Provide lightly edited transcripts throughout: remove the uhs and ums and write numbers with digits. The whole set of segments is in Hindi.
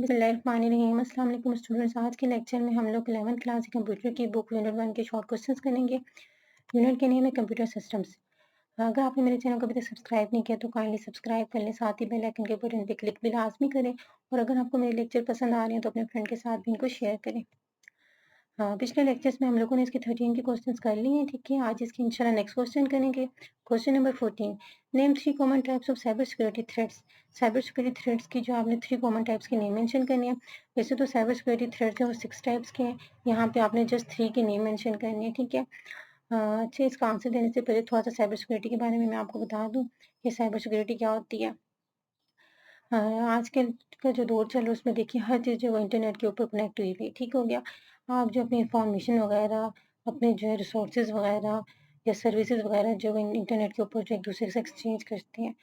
बिस्मिल्लाहिर्रहमानिर्रहीम। अस्सलाम वालेकुम स्टूडेंट्स। आज के लेक्चर में हम लोग 11th क्लास की कंप्यूटर की बुक यूनिट 1 के शॉर्ट क्वेश्चंस करेंगे। यूनिट के नेम है कंप्यूटर सिस्टम्स। अगर आपने मेरे चैनल को अभी तक सब्सक्राइब नहीं किया तो काइंडली सब्सक्राइब कर लें, साथ ही बेल आइकन के बटन पे क्लिक भी लाजमी करें और अगर आपको मेरे लेक्चर पसंद आ रहे हैं तो अपने फ्रेंड के साथ भी इनको शेयर करें। हाँ, पिछले लेक्चर्स में हम लोगों ने इसके 13 के क्वेश्चंस कर लिए हैं, ठीक है। आज इसके इंशाल्लाह नेक्स्ट क्वेश्चन करेंगे। Question number 14, name 3 common types of cyber security threats. Cyber security threats की जो आपने 3 कॉमन टाइप्स के नेम मेंशन करने हैं। वैसे तो साइबर सिक्योरिटी थ्रेट्स हैं वो 6 टाइप्स के हैं, यहाँ पे आपने जस्ट 3 के नेम मेंशन करने हैं, ठीक है। अच्छा, इसका आंसर देने से पहले थोड़ा सा साइबर सिक्योरिटी के बारे में मैं आपको बता दूँ कि साइबर सिक्योरिटी क्या होती है। आजकल का जो दौर चल रहा है उसमें देखिए हर चीज़ जो है वो इंटरनेट के ऊपर कनेक्ट हुई हुई है, ठीक हो गया। आप जो अपनी इंफॉर्मेशन वगैरह, अपने जो है रिसोर्सेज वगैरह या सर्विसेज वगैरह जो है इंटरनेट के ऊपर जो एक दूसरे से एक्सचेंज करते हैं,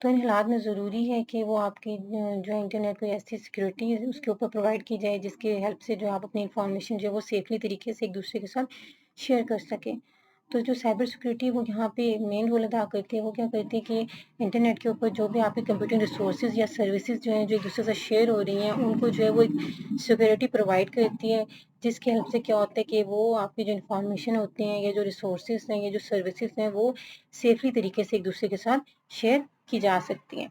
तो इन हालात में ज़रूरी है कि वो आपकी जो है इंटरनेट को ऐसी सिक्योरिटी उसके ऊपर प्रोवाइड की जाए जिसकी हेल्प से जो आप अपनी इंफॉर्मेशन जो है वो सेफली तरीके से एक दूसरे के साथ शेयर कर सकें। तो जो साइबर सिक्योरिटी वो यहाँ पे मेन रोल अदा करती है। वो क्या करती है कि इंटरनेट के ऊपर जो भी आपके कंप्यूटर रिसोर्सेज या सर्विसेज जो हैं जो एक दूसरे से शेयर हो रही हैं उनको जो है वो सिक्योरिटी प्रोवाइड करती है, जिसकी हेल्प से क्या होता है कि वो आपकी जो इंफॉर्मेशन होती हैं या जो रिसोर्सेज हैं या जो सर्विसेज हैं वो सेफली तरीके से एक दूसरे के साथ शेयर की जा सकती हैं।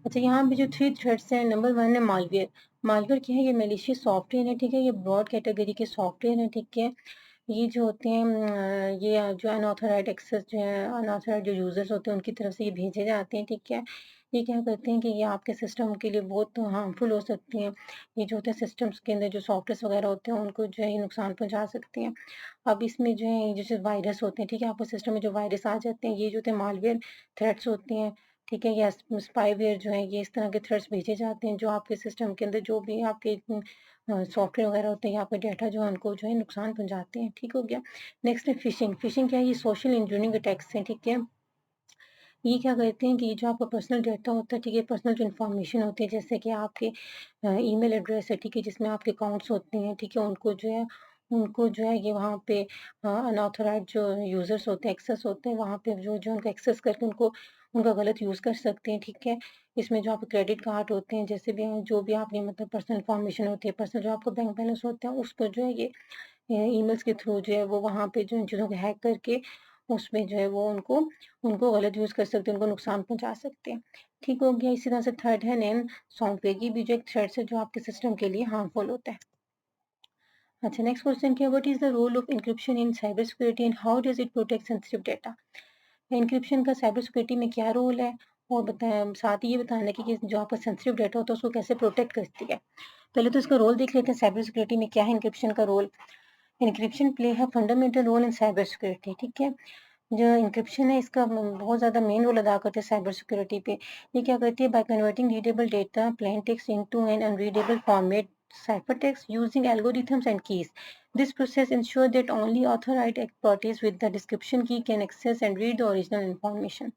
अच्छा, यहाँ पे जो 3 थ्रेड्स हैं, नंबर 1 है मालवेयर। मालवेयर क्या है? ये मैलिशियस सॉफ्टवेयर है, ठीक है। ये ब्रॉड कैटेगरी के सॉफ्टवेयर हैं, ठीक है। ये जो होते हैं ये जो अनऑथराइज्ड एक्सेस जो है अनऑथराइज्ड जो यूजर्स होते हैं उनकी तरफ से ये भेजे जाते हैं, ठीक है। ये क्या करते हैं कि ये आपके सिस्टम के लिए बहुत हार्मफुल हो सकती हैं। ये जो होते हैं सिस्टम्स के अंदर जो सॉफ्टवेयर वगैरह होते हैं उनको जो है ये नुकसान पहुंचा सकती हैं। अब इसमें जो है जैसे वायरस होते हैं, ठीक है। आपके सिस्टम में जो वायरस आ जाते हैं ये जो होते हैं मालवेयर थ्रेट्स होती हैं, ठीक है। या स्पाईवेयर जो है ये इस तरह के थ्रेट्स भेजे जाते हैं जो आपके सिस्टम के अंदर जो भी आपके सॉफ्टवेयर वगैरह होते हैं या आपके डाटा जो है उनको जो है नुकसान पहुंचाते हैं, ठीक हो गया। नेक्स्ट है फिशिंग। फिशिंग क्या है? ये सोशल इंजीनियरिंग अटैक्स हैं, ठीक है। ये क्या करते हैं कि ये जो आपका पर्सनल डाटा होता है, ठीक है, पर्सनल जो इन्फॉर्मेशन होती है जैसे कि आपके ईमेल एड्रेस है, ठीक है, जिसमें आपके अकाउंट्स होते हैं, ठीक है, उनको जो है ये वहाँ पे अनऑथराइज्ड जो यूजर्स होते हैं एक्सेस होते हैं वहाँ पे जो जो उनको एक्सेस करके उनको उनका गलत यूज़ कर सकते हैं, ठीक है। इसमें जो आपके क्रेडिट कार्ड होते हैं जैसे भी जो भी आपकी मतलब पर्सनल इन्फॉर्मेशन होती है, पर्सनल जो आपका बैंक बैलेंस होता है उस पर जो है ये ईमेल्स के थ्रू जो है वो वहाँ पे जो इन चीज़ों को हैक करके उसमें जो है वो उनको उनको गलत यूज़ कर सकते हैं, उनको नुकसान पहुँचा सकते हैं। ठीक हो गया। इसी तरह से थर्ड है नेम सॉफ्टवेयर। ये भी जो एक थ्रेड्स है जो आपके सिस्टम के लिए हार्मफुल होता है। अच्छा, नेक्स्ट क्वेश्चन क्या है? What is the role of encryption in cyber security and how does it protect sensitive data? Encryption का साइबर सिक्योरिटी में क्या रोल है और बताएं, साथ ही ये बताना कि जो आपका सेंसिटिव डाटा होता है उसको कैसे प्रोटेक्ट करती है। पहले तो इसका रोल देख लेते हैं साइबर सिक्योरिटी में क्या है एन्क्रिप्शन का रोल। एन्क्रिप्शन प्ले है fundamental role in cyber security, ठीक है। जो एन्क्रिप्शन है इसका बहुत ज़्यादा मेन रोल अदा करते हैं साइबर सिक्योरिटी पे। ये क्या करती है? By converting readable data plain text into an unreadable format ciphertext using algorithms and keys. This process ensures that only authorized parties with the description key can access and read the original information.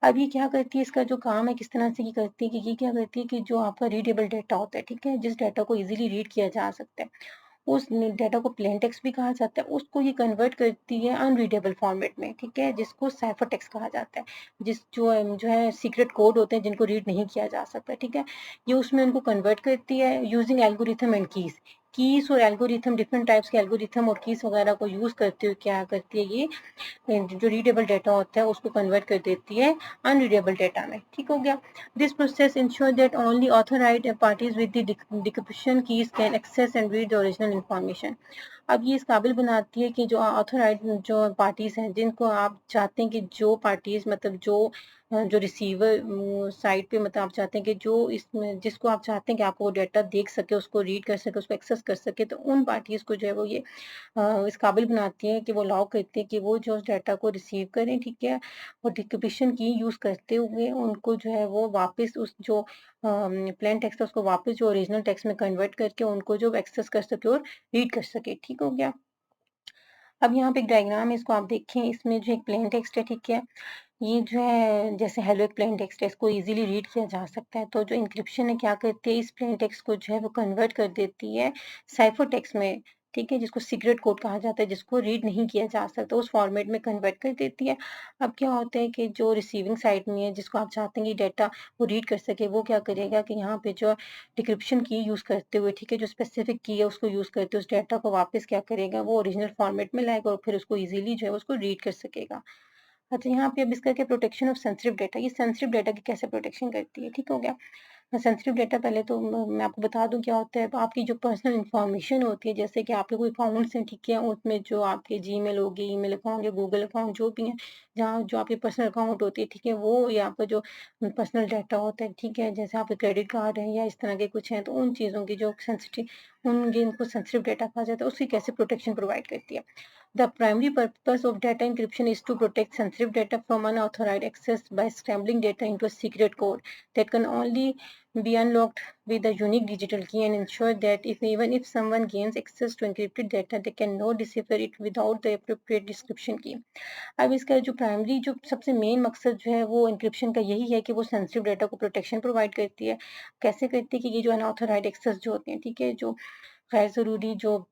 अब ये क्या करती है? इसका जो काम है किस तरह से ये करती है कि ये क्या करती है कि जो आपका रीडेबल डाटा होता है, ठीक है, जिस डाटा को इजीली रीड किया जा सकता है उस डाटा को प्लेन टेक्स्ट भी कहा जाता है, उसको ये कन्वर्ट करती है अनरीडेबल फॉर्मेट में, ठीक है, जिसको साइफर टेक्स्ट कहा जाता है। जो है सीक्रेट कोड होते हैं जिनको रीड नहीं किया जा सकता, ठीक है। ये उसमें उनको कन्वर्ट करती है यूजिंग एल्गोरिथम एंड कीज और एल्गोरिथम, डिफरेंट टाइप्स के एल्गोरिथम और कीज वगैरह को यूज करते हुए क्या करती है ये जो रीडेबल डाटा होता है उसको कन्वर्ट कर देती है अनरीडेबल डाटा में, ठीक हो गया। This process ensure that only authorized parties with the decryption keys can access and read the original information. अब ये इस काबिल बनाती है कि जो ऑथराइज्ड जो पार्टीज हैं जिनको आप चाहते हैं कि जो पार्टीज मतलब जो रिसीवर साइट पे मतलब आप चाहते हैं कि जो इसमें जिसको आप चाहते हैं कि आपको वो डाटा देख सके, उसको रीड कर सके, उसको एक्सेस कर सके, तो उन पार्टीज को जो है वो ये इस काबिल बनाती हैं कि वो अलाउ करती है कि वो जो डाटा को रिसीव करें, ठीक है, और डिक्रिप्शन की यूज़ करते हुए उनको जो है वो वापस उस जो प्लेन टेक्स्ट है उसको वापस जो ओरिजिनल टेक्स्ट में कन्वर्ट करके उनको जो एक्सेस कर सके और रीड कर सके, ठीक हो गया। अब यहाँ पे एक डायग्राम है, इसको आप देखें। इसमें जो एक प्लेन टेक्स्ट है, ठीक है, ये जो है जैसे हेलो एक प्लेन टेक्स्ट है, इसको इजीली रीड किया जा सकता है। तो जो इंक्रिप्शन है क्या करती है? इस प्लेन टेक्स्ट को जो है वो कन्वर्ट कर देती है साइफर टेक्स्ट में, ठीक है, जिसको सीक्रेट कोड कहा जाता है, जिसको रीड नहीं किया जा सकता, उस फॉर्मेट में कन्वर्ट कर देती है। अब क्या होता है कि जो रिसीविंग साइड में है, जिसको आप चाहते हैं कि डाटा वो रीड कर सके, वो क्या करेगा कि यहाँ पे जो डिक्रिप्शन की यूज़ करते हुए, ठीक है, जो स्पेसिफिक की है उसको यूज़ करते हुए उस डाटा को वापस क्या करेगा, वो ओरिजिनल फॉर्मेट में लाएगा और फिर उसको ईजिली जो है उसको रीड कर सकेगा। अच्छा, यहाँ पे अब इसका क्या प्रोटेक्शन ऑफ सेंसिटिव डाटा, ये सेंसिटिव डाटा की कैसे प्रोटेक्शन करती है, ठीक हो गया। सेंसिटिव डाटा पहले तो मैं आपको बता दूं क्या होता है। आपकी जो पर्सनल इंफॉर्मेशन होती है, जैसे कि आपके कोई अकाउंट्स हैं, ठीक है, उसमें जो आपके जीमेल होगी, ईमेल अकाउंट या गूगल अकाउंट जो भी है, जहाँ जो आपकी पर्सनल अकाउंट होती है, ठीक है, वो या आपका जो पर्सनल डाटा होता है, ठीक है, जैसे आपके क्रेडिट कार्ड है या इस तरह के कुछ हैं, तो उन चीज़ों की जो सेंसिटिव उन जिनको सेंसिटिव डाटा कहा जाता है उसकी कैसे प्रोटेक्शन प्रोवाइड करती है। The primary purpose of data encryption is to protect sensitive data from unauthorized access by scrambling data into a secret code that can only be unlocked with a unique digital key, and ensure that even if someone gains access to encrypted data, they cannot decipher it without the appropriate description key. अब इसका जो प्राइमरी जो सबसे मेन मकसद जो है वो इंक्रिप्शन का यही है कि वो सेंसिटिव डाटा को प्रोटेक्शन प्रोवाइड करती है। कैसे करती है कि ये जो अनऑथोराइज्ड एक्सेस जो होते हैं, ठीक है, जो गैर ज़रूरी जो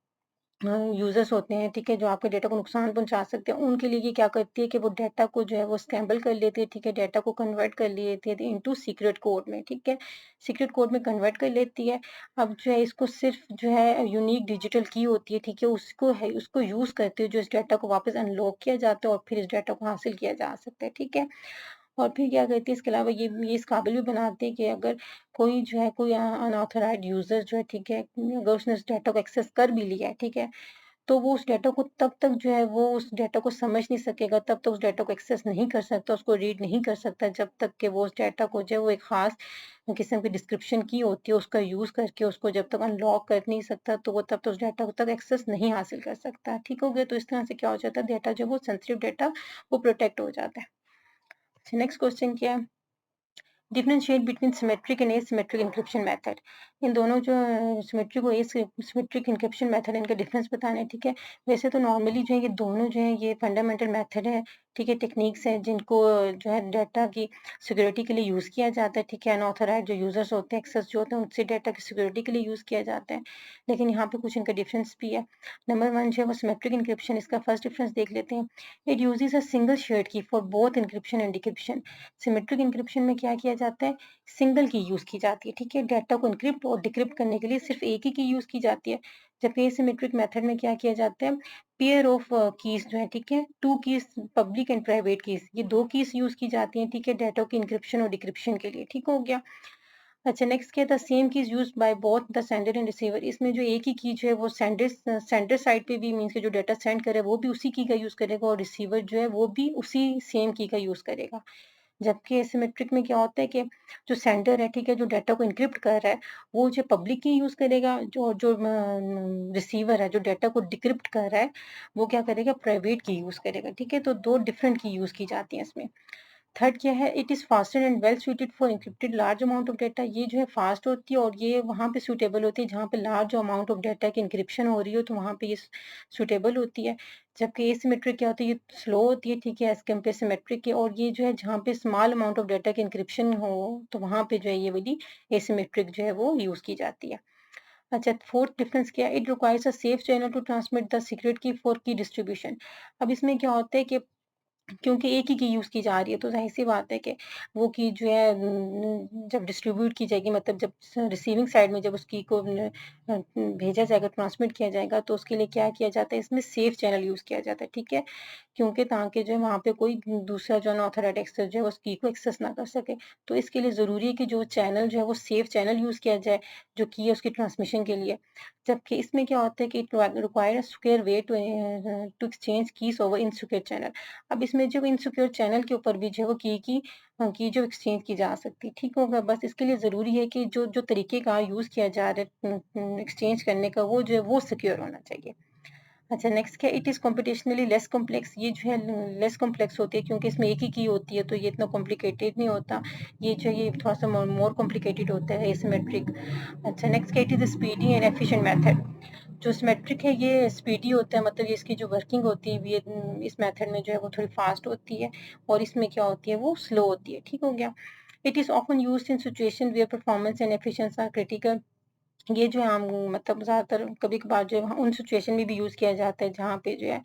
यूज़र्स होते हैं, ठीक है, जो आपके डेटा को नुकसान पहुँचा सकते हैं, उनके लिए ये क्या करती है कि वो डाटा को जो है वो स्क्रैम्बल कर लेती है, ठीक है, डाटा को कन्वर्ट कर लेती है इनटू सीक्रेट कोड में, ठीक है, सीक्रेट कोड में कन्वर्ट कर लेती है। अब जो है इसको सिर्फ जो है यूनिक डिजिटल की होती है, ठीक है, उसको यूज़ करते हुए जो इस डाटा को वापस अनलॉक किया जाता है और फिर इस डाटा को हासिल किया जा सकता है, ठीक है। और फिर क्या करती है इसके अलावा ये इस काबिल भी बनाती है कि अगर कोई जो है कोई अनऑथराइज्ड यूज़र जो है, ठीक है, अगर उसने उस डाटा को एक्सेस कर भी लिया है, ठीक है, तो वो उस डाटा को तब तक जो है वो उस डाटा को समझ नहीं सकेगा, तब तक उस डाटा को एक्सेस नहीं कर सकता, उसको रीड नहीं कर सकता, जब तक कि वो उस डाटा को जो है वो एक ख़ास किस्म की डिस्क्रिप्शन की होती है, उसका यूज़ करके उसको जब तक अनलॉक कर नहीं सकता, तो वो तब तक उस डाटा को तक एक्सेस नहीं हासिल कर सकता। ठीक हो गया? तो इस तरह से क्या हो जाता है, डाटा जो है वो सेंसिटिव डाटा वो प्रोटेक्ट हो जाता है। अच्छा, नेक्स्ट क्वेश्चन क्या है? Differentiate between symmetric and asymmetric encryption method. इन दोनों जो सिमेट्रिक और एसिमेट्रिक एन्क्रिप्शन मेथड, इनका डिफरेंस बताना है, ठीक है। वैसे तो नॉर्मली जो है ये दोनों जो है ये फंडामेंटल मेथड है, ठीक है, टेक्निक्स है जिनको जो है डाटा की सिक्योरिटी के लिए यूज़ किया जाता है, ठीक है। अनऑथराइज्ड जो यूज़र्स होते हैं, एक्सेस जो होते हैं, उनसे डाटा की सिक्योरिटी के लिए यूज़ किया जाता है, लेकिन यहाँ पे कुछ इनका डिफरेंस भी है। नंबर वन जो है वो सिमेट्रिक एन्क्रिप्शन, इसका फर्स्ट डिफरेंस देख लेते हैं। It uses a single shared key for both encryption and decryption. Symmetric encryption में क्या किया जाता है, सिंगल की यूज़ की जाती है, ठीक है, डाटा को एन्क्रिप्ट और डिक्रिप्ट करने के लिए सिर्फ एक ही की यूज़ की जाती है। जबकि एसिमेट्रिक मेथड में क्या किया जाता है, पेयर ऑफ कीज जो है, ठीक है, two keys, public and private keys, ये दो कीज यूज़ की जाती हैं, ठीक है, डाटा की एन्क्रिप्शन और डिक्रिप्शन के लिए। ठीक हो गया। अच्छा, नेक्स्ट क्या था, सेम की is used by both the sender and receiver. इसमें जो एक ही की जो है वो सेंडर साइड पे भी मीन्स के जो डाटा सेंड करे वो भी उसी की का यूज़ करेगा और रिसीवर जो है वो भी उसी सेम की का यूज़ करेगा। जबकि एसिमेट्रिक में क्या होता है कि जो सेंडर है, ठीक है, जो डाटा को एन्क्रिप्ट कर रहा है, वो जो पब्लिक की यूज़ करेगा, जो रिसीवर है, जो डाटा को डिक्रिप्ट कर रहा है, वो क्या करेगा, प्राइवेट की यूज़ करेगा, ठीक है। तो दो डिफरेंट की यूज़ की जाती हैं इसमें। थर्ड क्या है, it is faster and well suited for encrypted large amount of data. ये जो है फास्ट होती है और ये वहाँ पे सूटेबल होती है जहाँ पे लार्ज अमाउंट ऑफ डाटा की एन्क्रिप्शन हो रही हो, तो वहाँ पे ये सूटेबल होती है। जबकि एसिमेट्रिक क्या होती है, ये स्लो होती है, ठीक है, एज कम्पेयर सिमेट्रिक के। और ये जो है जहाँ पे स्मॉल अमाउंट ऑफ डाटा की एन्क्रिप्शन हो, तो वहाँ पे जो है ये वाली एसिमेट्रिक जो है वो यूज़ की जाती है। अच्छा, फोर्थ डिफरेंस क्या है, it requires a safe channel to transmit the secret key for key distribution. अब इसमें क्या होता है कि क्योंकि एक ही की यूज़ की जा रही है, तो ज़ाहिर-सी बात है कि वो की जो है जब डिस्ट्रीब्यूट की जाएगी, मतलब जब रिसीविंग साइड में जब उस की को भेजा जाएगा, ट्रांसमिट किया जाएगा, तो उसके लिए क्या किया जाता है, इसमें सेफ चैनल यूज़ किया जाता है, ठीक है। क्योंकि ताकि जो है वहाँ पे कोई दूसरा जो अनऑथराइज्ड एक्सेस जो है उस की को एक्सेस ना कर सके। तो इसके लिए ज़रूरी है कि जो चैनल जो है वो सेफ चैनल यूज़ किया जाए, जो की है उसकी ट्रांसमिशन के लिए। जबकि इसमें क्या होता है कि it require a secure way to exchange keys over insecure channel. अब इसमें जो इनसिक्योर चैनल के ऊपर भी जो है वो की जो एक्सचेंज की जा सकती है, ठीक होगा। बस इसके लिए ज़रूरी है कि जो जो तरीके का यूज़ किया जा रहा है एक्सचेंज करने का, वो जो है वो सिक्योर होना चाहिए। अच्छा, नेक्स्ट क्या, इट इज़ कॉम्पिटिशनली लेस कॉम्प्लेक्स। ये जो है लेस कॉम्प्लेक्स होती है क्योंकि इसमें एक ही की होती है, तो ये इतना कॉम्प्लिकेटेड नहीं होता। ये जो है ये थोड़ा सा मोर कॉम्प्लिकेटेड होता है एसिमेट्रिक। अच्छा, नेक्स्ट क्या, it is speedy and efficient method. जो सिमेट्रिक है ये स्पीडी होता है, मतलब ये इसकी जो वर्किंग होती है ये इस मेथड में जो है वो थोड़ी फास्ट होती है, और इसमें क्या होती है वो स्लो होती है। ठीक हो गया। It is often used in situation where performance and efficiency are critical. ये जो है आम मतलब ज़्यादातर कभी-कभार जो है उन सिचुएशन में भी यूज़ किया जाता है जहाँ पे जो है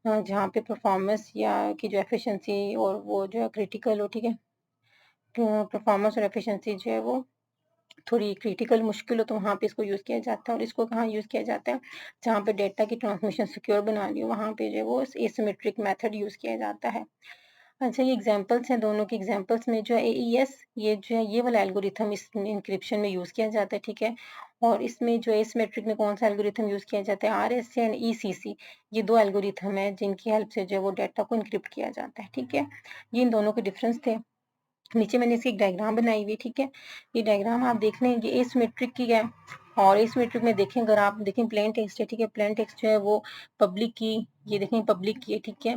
जहाँ पे परफ़ॉर्मेंस या की जो एफ़िशिएंसी और वो जो है क्रिटिकल हो, ठीक है? परफ़ॉर्मेंस और एफ़िशिएंसी जो है वो थोड़ी क्रिटिकल मुश्किल हो तो वहाँ पे इसको यूज़ किया जाता है। और इसको कहाँ यूज़ किया जाता है? जहाँ पे डेटा की ट्रांसमिशन सिक्योर बनानी हो, वहाँ पे जो है वो एसिमेट्रिक मेथड यूज़ किया जाता है। अच्छा, ये एग्ज़ाम्पल्स हैं, दोनों के एग्ज़ाम्पल्स में जो है एईएस, ये जो है ये वाला एल्गोरिथम इस एन्क्रिप्शन में यूज़ किया जाता है, ठीक है? और इसमें जो एसिमेट्रिक में कौन-सा एल्गोरिथम यूज़ किया जाता है? आरएसए एंड ईसीसी, ये 2 एल्गोरिथम हैं जिनकी हेल्प से जो है वो डेटा को एन्क्रिप्ट किया जाता है, ठीक है? ये इन दोनों के डिफरेंस थे। नीचे मैंने इसकी एक डायग्राम बनाई हुई है, ठीक है? ये डायग्राम आप देख लें, ये एसिमेट्रिक की है और एसिमेट्रिक में देखें, अगर आप देखें प्लेन टेक्स्ट है, ठीक है? प्लेन टेक्स्ट जो है वो पब्लिक की, ये देखें पब्लिक की है, ठीक है?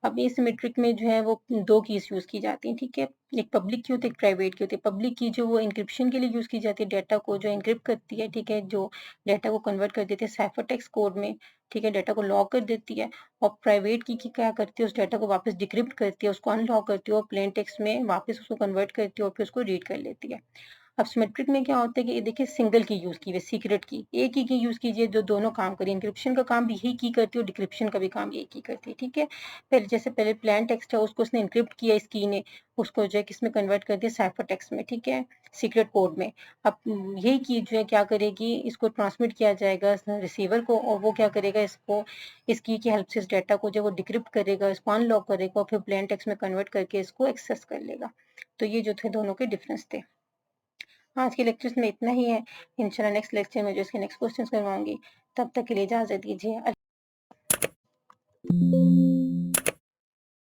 अब एसिमेट्रिक में जो है वो 2 कीज़ यूज़ की जाती हैं, ठीक है? एक पब्लिक की होती है, एक प्राइवेट की होती है। पब्लिक की जो वो एन्क्रिप्शन के लिए यूज़ की जाती है, डाटा को जो एन्क्रिप्ट करती है, ठीक है? जो डाटा को कन्वर्ट कर देती है साइफर टेक्स्ट कोड में, ठीक है? डाटा को लॉक कर देती है। और प्राइवेट की क्या करती है, उस डाटा को वापस डिक्रिप्ट करती है, उसको अनलॉक करती है और प्लेन टेक्स्ट में वापस उसको कन्वर्ट करती है और फिर उसको रीड कर लेती है। अब सिमेट्रिक में क्या होता है कि ये देखिए सिंगल की यूज़ की हुई है, सीक्रेट की। एक ही की यूज़ कीजिए जो दोनों काम करें। एन्क्रिप्शन का काम भी यही की करती है और डिक्रिप्शन का भी काम यही की करती है, ठीक है? पहले प्लेन टेक्स्ट है उसको उसने एन्क्रिप्ट किया इस की ने, उसको जो है किसमें कन्वर्ट कर दिया साइफर टेक्स्ट में, ठीक है? सीक्रेट कोड में। अब यही की जो है क्या करेगी, इसको ट्रांसमिट किया जाएगा रिसीवर को और वो क्या करेगा, इसको इस की हेल्प से इस डाटा को जो वो डिक्रिप्ट करेगा, इसको अनलॉक करेगा और फिर प्लेन टेक्स्ट में कन्वर्ट करके इसको एक्सेस कर लेगा। तो ये जो थे दोनों के डिफरेंस थे। आज के लेक्चर्स में इतना ही है। इंशाल्लाह नेक्स्ट लेक्चर में जो इसके नेक्स्ट क्वेश्चंस करवाऊंगी, तब तक के लिए इजाज़त दीजिए।